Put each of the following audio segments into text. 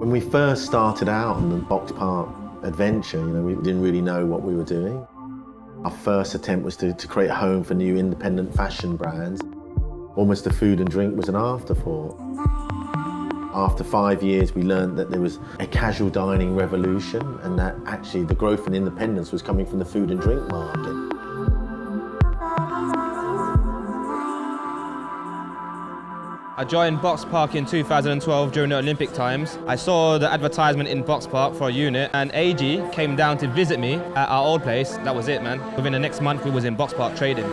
When we first started out on the Boxpark adventure, we didn't really know what we were doing. Our first attempt was to create a home for new independent fashion brands. Almost the food and drink was an afterthought. After 5 years, we learned that there was a casual dining revolution and that actually the growth and independence was coming from the food and drink market. I joined Boxpark in 2012 during the Olympic times. I saw the advertisement in Boxpark for a unit, and AG came down to visit me at our old place. That was it, man. Within the next month, we was in Boxpark trading.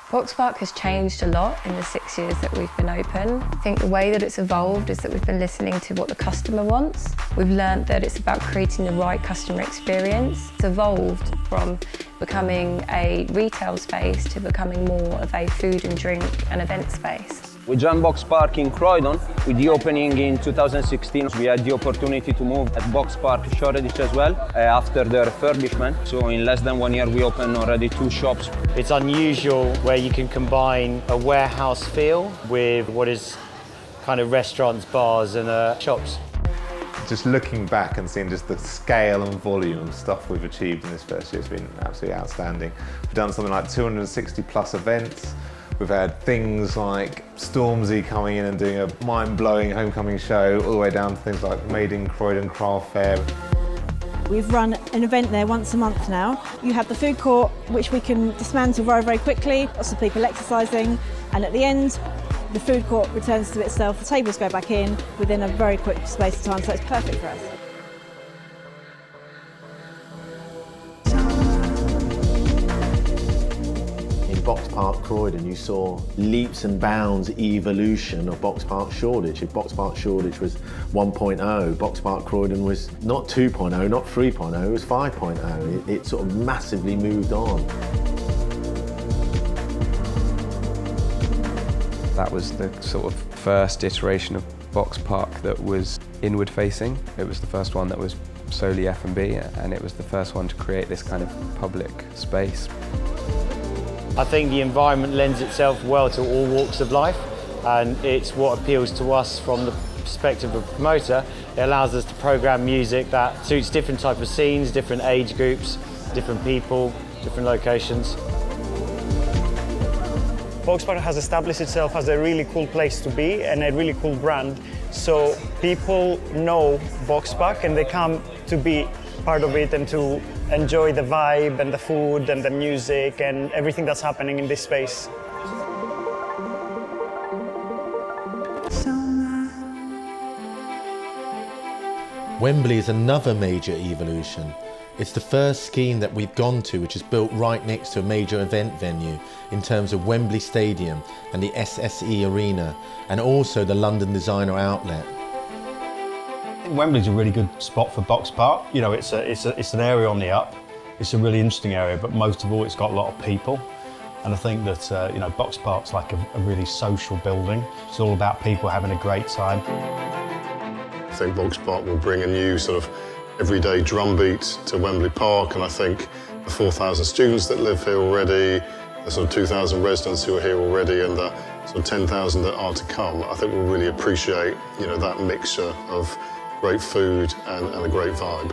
Boxpark has changed a lot in the 6 years that we've been open. I think the way that it's evolved is that we've been listening to what the customer wants. We've learned that it's about creating the right customer experience. It's evolved from becoming a retail space to becoming more of a food and drink and event space. We joined Boxpark in Croydon. With the opening in 2016, we had the opportunity to move at Boxpark Shoreditch as well after the refurbishment. So in less than 1 year, we opened already 2 shops. It's unusual where you can combine a warehouse feel with what is kind of restaurants, bars and shops. Just looking back and seeing just the scale and volume of stuff we've achieved in this first year has been absolutely outstanding. We've done something like 260 plus events. We've had things like Stormzy coming in and doing a mind-blowing homecoming show, all the way down to things like Made in Croydon Craft Fair. We've run an event there once a month now. You have the food court, which we can dismantle very, very quickly, lots of people exercising, and at the end, the food court returns to itself, the tables go back in within a very quick space of time, so it's perfect for us. Boxpark Croydon, you saw leaps and bounds evolution of Boxpark Shoreditch. If Boxpark Shoreditch was 1.0, Boxpark Croydon was not 2.0, not 3.0, it was 5.0. It sort of massively moved on. That was the sort of first iteration of Boxpark that was inward facing. It was the first one that was solely F&B, and it was the first one to create this kind of public space. I think the environment lends itself well to all walks of life, and it's what appeals to us from the perspective of a promoter. It allows us to program music that suits different types of scenes, different age groups, different people, different locations. Boxpark has established itself as a really cool place to be and a really cool brand. So people know Boxpark and they come to be part of it and to enjoy the vibe and the food and the music and everything that's happening in this space. Wembley is another major evolution. It's the first scheme that we've gone to which is built right next to a major event venue in terms of Wembley Stadium and the SSE Arena, and also the London Designer Outlet. Wembley's a really good spot for Boxpark. It's an area on the up. It's a really interesting area, but most of all, it's got a lot of people. And I think that Boxpark's like a really social building. It's all about people having a great time. I think Boxpark will bring a new sort of everyday drumbeat to Wembley Park, and I think the 4,000 students that live here already, the sort of 2,000 residents who are here already, and the sort of 10,000 that are to come, I think we'll really appreciate that mixture of great food and a great vibe.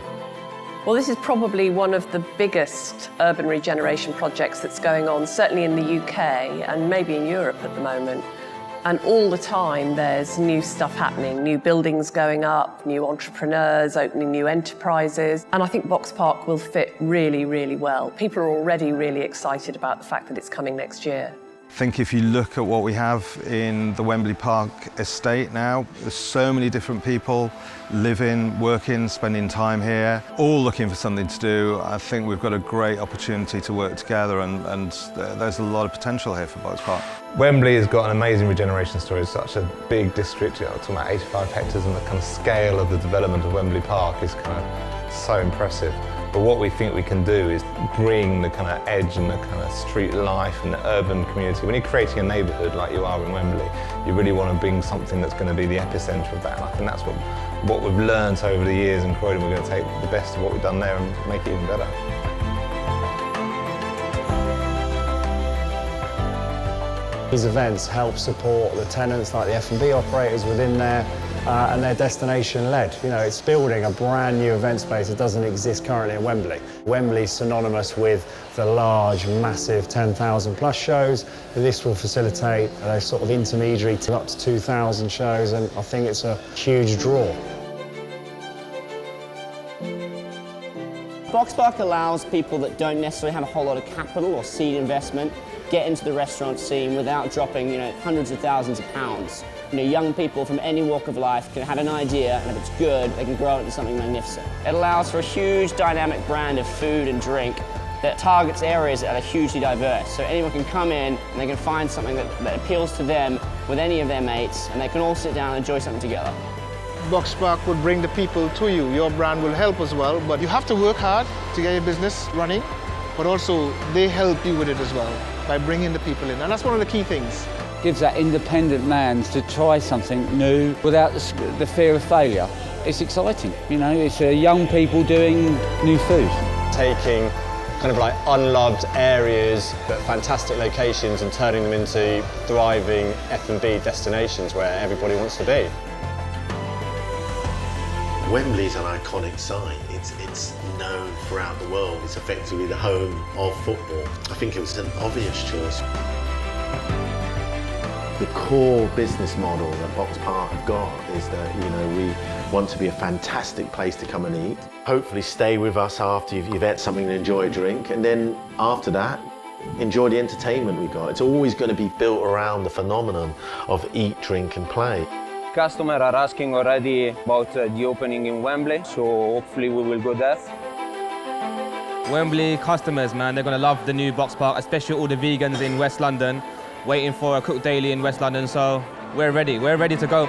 Well, this is probably one of the biggest urban regeneration projects that's going on, certainly in the UK and maybe in Europe at the moment. And all the time there's new stuff happening, new buildings going up, new entrepreneurs opening new enterprises. And I think Boxpark will fit really, really well. People are already really excited about the fact that it's coming next year. I think if you look at what we have in the Wembley Park estate now, there's so many different people living, working, spending time here, all looking for something to do. I think we've got a great opportunity to work together, and there's a lot of potential here for Boxpark. Wembley has got an amazing regeneration story. It's such a big district, talking about 85 hectares, and the kind of scale of the development of Wembley Park is kind of so impressive. But what we think we can do is bring the kind of edge and the kind of street life and the urban community. When you're creating a neighbourhood like you are in Wembley, you really want to bring something that's going to be the epicentre of that. And I think that's what we've learned over the years in Croydon. We're going to take the best of what we've done there and make it even better. These events help support the tenants like the F&B operators within there, and they're destination-led. You know, it's building a brand new event space that doesn't exist currently in Wembley. Wembley's synonymous with the large, massive 10,000 plus shows. This will facilitate a sort of intermediary to up to 2,000 shows, and I think it's a huge draw. Boxpark allows people that don't necessarily have a whole lot of capital or seed investment get into the restaurant scene without dropping, hundreds of thousands of pounds. Young people from any walk of life can have an idea, and if it's good, they can grow it into something magnificent. It allows for a huge dynamic brand of food and drink that targets areas that are hugely diverse. So anyone can come in and they can find something that appeals to them with any of their mates, and they can all sit down and enjoy something together. Boxpark would bring the people to you. Your brand will help as well, but you have to work hard to get your business running, but also they help you with it as well by bringing the people in, and that's one of the key things. Gives that independent man to try something new without the fear of failure. It's exciting, it's young people doing new food. Taking kind of like unloved areas but fantastic locations and turning them into thriving F&B destinations where everybody wants to be. Wembley's an iconic site. It's known throughout the world. It's effectively the home of football. I think it was an obvious choice. The core business model that Boxpark have got is that, we want to be a fantastic place to come and eat. Hopefully stay with us after you've had something to enjoy a drink, and then after that, enjoy the entertainment we've got. It's always going to be built around the phenomenon of eat, drink and play. Customers are asking already about the opening in Wembley, so hopefully we will go there. Wembley customers, man, they're going to love the new Boxpark, especially all the vegans in West London, waiting for a Cook Daily in West London, so we're ready to go.